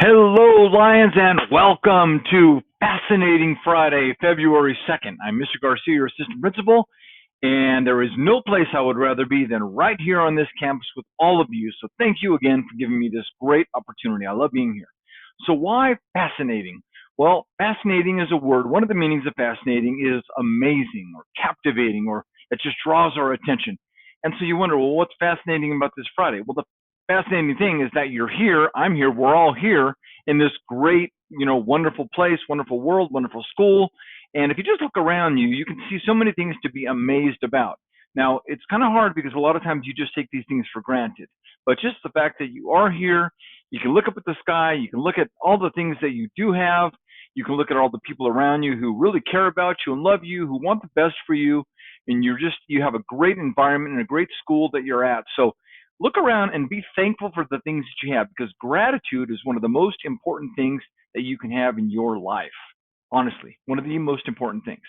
Hello, Lions, and welcome to Fascinating Friday, February 2nd. I'm Mr. Garcia, your assistant principal, and there is no place I would rather be than right here on this campus with all of you. So thank you again for giving me this great opportunity. I love being here. So why fascinating? Well, fascinating is a word. One of the meanings of fascinating is amazing or captivating, or it just draws our attention. And so you wonder, well, what's fascinating about this Friday? Well, the fascinating thing is that you're here, I'm here, we're all here in this great, wonderful place, wonderful world, wonderful school. And if you just look around you, you can see so many things to be amazed about. Now, it's kind of hard because a lot of times you just take these things for granted. But just the fact that you are here, you can look up at the sky, you can look at all the things that you do have, you can look at all the people around you who really care about you and love you, who want the best for you, and you have a great environment and a great school that you're at. So look around and be thankful for the things that you have, because gratitude is one of the most important things that you can have in your life. Honestly, one of the most important things.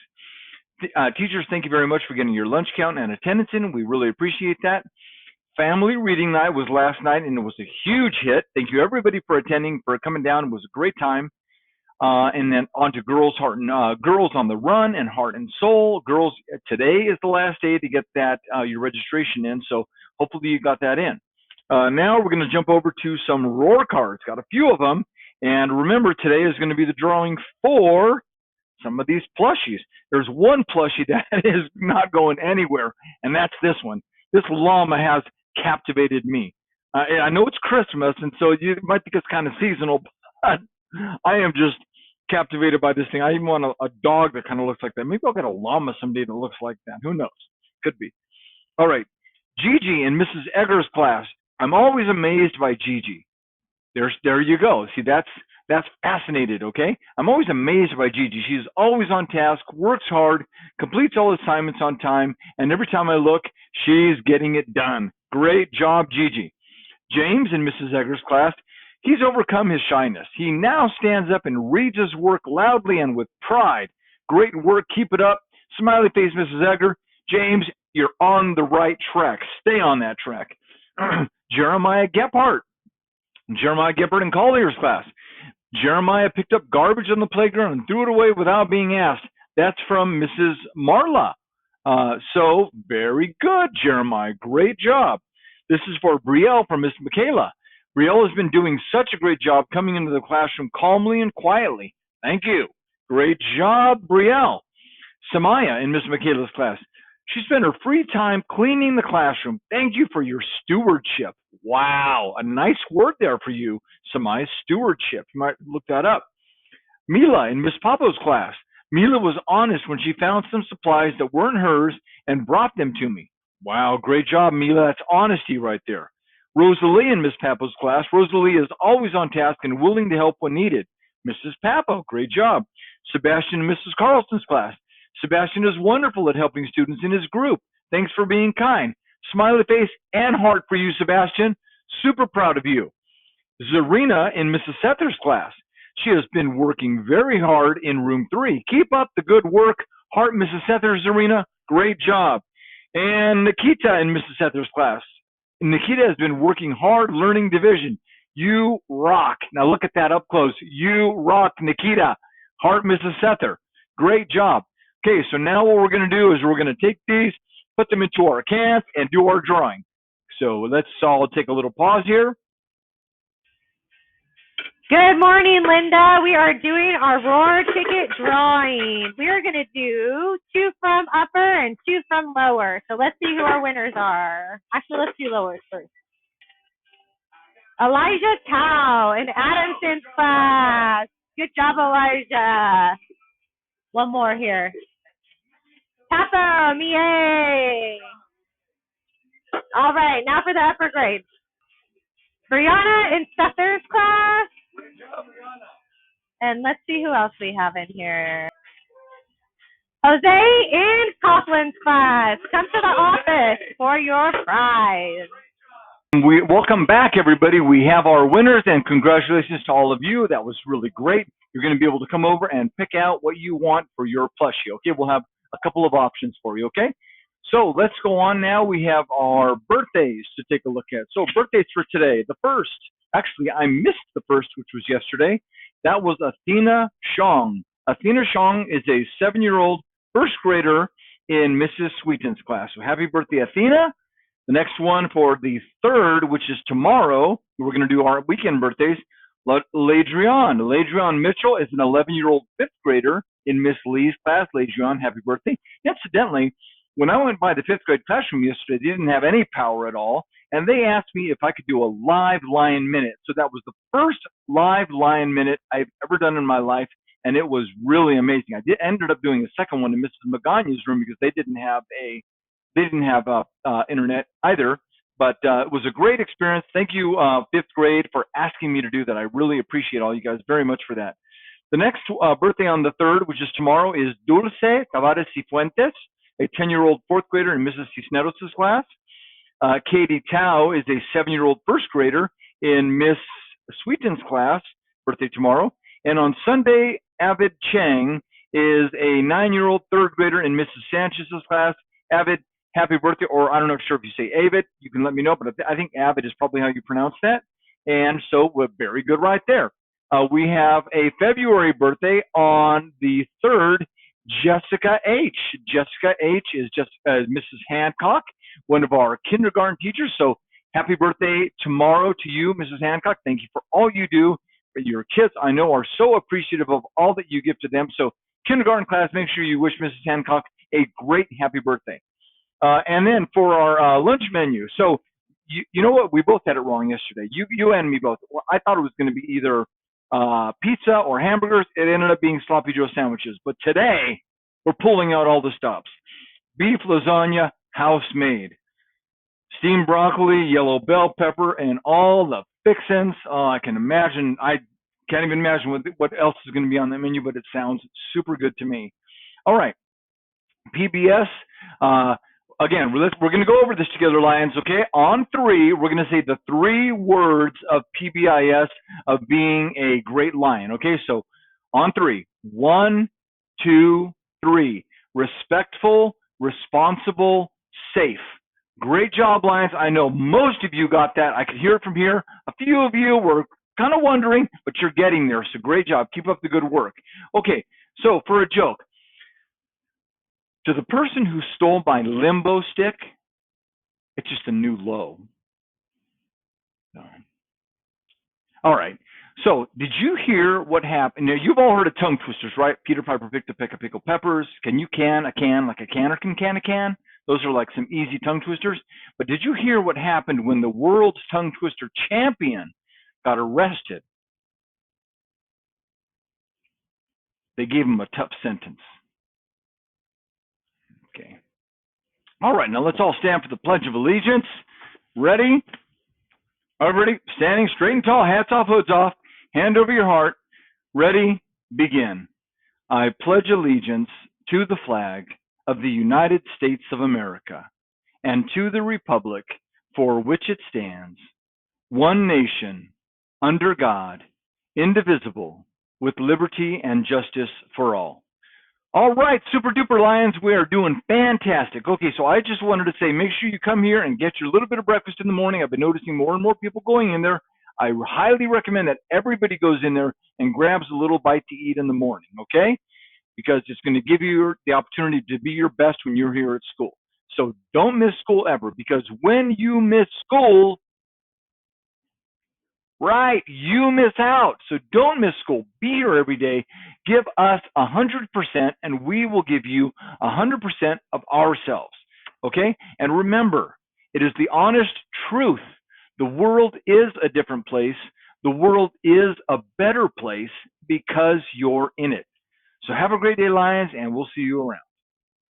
Teachers, thank you very much for getting your lunch count and attendance in. We really appreciate that. Family reading night was last night, and it was a huge hit. Thank you, everybody, for attending, for coming down. It was a great time. And then on to Girls on the Run and Heart and Soul. Girls, today is the last day to get that your registration in, so hopefully you got that in. Now we're going to jump over to some Roar cards. Got a few of them. And remember, today is going to be the drawing for some of these plushies. There's one plushie that is not going anywhere, and that's this one. This llama has captivated me. I know it's Christmas, and so you might think it's kind of seasonal, but I am just captivated by this thing. I even want a dog that kind of looks like that. Maybe I'll get a llama someday that looks like that. Who knows? Could be. All right. Gigi in Mrs. Egger's class. I'm always amazed by Gigi. There you go. See, that's fascinated, okay? I'm always amazed by Gigi. She's always on task, works hard, completes all assignments on time, and every time I look, she's getting it done. Great job, Gigi. James in Mrs. Egger's class. He's overcome his shyness. He now stands up and reads his work loudly and with pride. Great work. Keep it up. Smiley face, Mrs. Egger. James, you're on the right track. Stay on that track. Jeremiah Gephardt in Collier's class. Jeremiah picked up garbage on the playground and threw it away without being asked. That's from Mrs. Marla. So very good, Jeremiah. Great job. This is for Brielle from Miss Michaela. Brielle has been doing such a great job coming into the classroom calmly and quietly. Thank you. Great job, Brielle. Samaya in Miss Michaela's class. She spent her free time cleaning the classroom. Thank you for your stewardship. Wow, a nice word there for you, Samaya, stewardship. You might look that up. Mila in Miss Papo's class. Mila was honest when she found some supplies that weren't hers and brought them to me. Wow, great job, Mila. That's honesty right there. Rosalie in Miss Papo's class. Rosalie is always on task and willing to help when needed. Mrs. Papo, great job. Sebastian in Mrs. Carlson's class. Sebastian is wonderful at helping students in his group. Thanks for being kind. Smiley face and heart for you, Sebastian. Super proud of you. Zarina in Mrs. Sether's class. She has been working very hard in room 3. Keep up the good work. Heart, Mrs. Sether, Zarina. Great job. And Nikita in Mrs. Sether's class. Nikita has been working hard learning division. You rock. Now look at that up close. You rock, Nikita. Heart, Mrs. Sether. Great job. Okay, so now what we're going to do is we're going to take these, put them into our cans, and do our drawing. So let's all take a little pause here. Good morning, Linda. We are doing our Roar ticket drawing. We are going to do 2 from upper and 2 from lower. So let's see who our winners are. Actually, let's do lowers first. Elijah Tao in Adamson's class. Good job, Elijah. One more here. Papa, yay! All right, now for the upper grades. Brianna in Sether's class. Good job, Brianna. And let's see who else we have in here. Jose in Coughlin's class. Come to the office for your prize. Welcome back, everybody. We have our winners, and congratulations to all of you. That was really great. You're going to be able to come over and pick out what you want for your plushie. Okay, we'll have a couple of options for you, okay? So let's go on now. We have our birthdays to take a look at. So birthdays for today. The first Actually, I missed the first, which was yesterday. That was Athena Shong. Athena Shong is a 7-year-old first grader in Mrs. Sweeten's class. So happy birthday, Athena. The next one for the third, which is tomorrow, we're going to do our weekend birthdays. Ladrian Mitchell is an 11-year-old fifth grader in Miss Lee's class. Ladrian, happy birthday. Incidentally, when I went by the fifth grade classroom yesterday, they didn't have any power at all, and they asked me if I could do a live Lion Minute. So that was the first live Lion Minute I've ever done in my life, and it was really amazing. I ended up doing a second one in Mrs. Magana's room because they didn't have internet either. But it was a great experience. Thank you, fifth grade, for asking me to do that. I really appreciate all you guys very much for that. The next birthday on the 3rd, which is tomorrow, is Dulce Tavares Cifuentes, a 10-year-old fourth grader in Mrs. Cisneros' class. Katie Tao is a 7-year-old first grader in Miss Sweeten's class, birthday tomorrow. And on Sunday, Avid Chang is a 9-year-old third grader in Mrs. Sanchez's class. Avid, happy birthday, or I'm not sure if you say Avid, you can let me know, but I think Avid is probably how you pronounce that. And so we're very good right there. We have a February birthday on the 3rd, Jessica H. Jessica H is just Mrs. Hancock, one of our kindergarten teachers. So happy birthday tomorrow to you, Mrs. Hancock. Thank you for all you do for your kids. I know are so appreciative of all that you give to them. So kindergarten class, make sure you wish Mrs. Hancock a great happy birthday. And then for our lunch menu, so you know what? We both had it wrong yesterday. You and me both. Well, I thought it was going to be either pizza or hamburgers. It ended up being sloppy Joe sandwiches. But today, we're pulling out all the stops. Beef lasagna, house made. Steamed broccoli, yellow bell pepper, and all the fixins. Oh, I can imagine. I can't even imagine what else is going to be on the menu, but it sounds super good to me. All right. PBS. Again, we're going to go over this together, Lions, okay? On 3, we're going to say the 3 words of PBIS of being a great Lion, okay? So on 3, 1, 2, 3. Respectful, responsible, safe. Great job, Lions. I know most of you got that. I could hear it from here. A few of you were kind of wondering, but you're getting there, so great job. Keep up the good work. Okay, so for a joke, to the person who stole my limbo stick, it's just a new low. All right. So did you hear what happened? Now, you've all heard of tongue twisters, right? Peter Piper picked a peck of pickled peppers. Can you can, a can, like a canner can a can? Those are like some easy tongue twisters. But did you hear what happened when the world's tongue twister champion got arrested? They gave him a tough sentence. Okay. All right, now let's all stand for the Pledge of Allegiance. Ready? Everybody, standing straight and tall, hats off, hoods off, hand over your heart. Ready? Begin. I pledge allegiance to the flag of the United States of America and to the republic for which it stands, one nation, under God, indivisible, with liberty and justice for all. All right, super duper Lions, we are doing fantastic. Okay, so I just wanted to say, make sure you come here and get your little bit of breakfast in the morning. I've been noticing more and more people going in there. I highly recommend that everybody goes in there and grabs a little bite to eat in the morning, okay? Because it's going to give you the opportunity to be your best when you're here at school. So don't miss school ever, because when you miss school, right, you miss out. So don't miss school. Be here every day. Give us 100%, and we will give you 100% of ourselves. Okay? And remember, it is the honest truth. The world is a different place. The world is a better place because you're in it. So have a great day, Lions, and we'll see you around.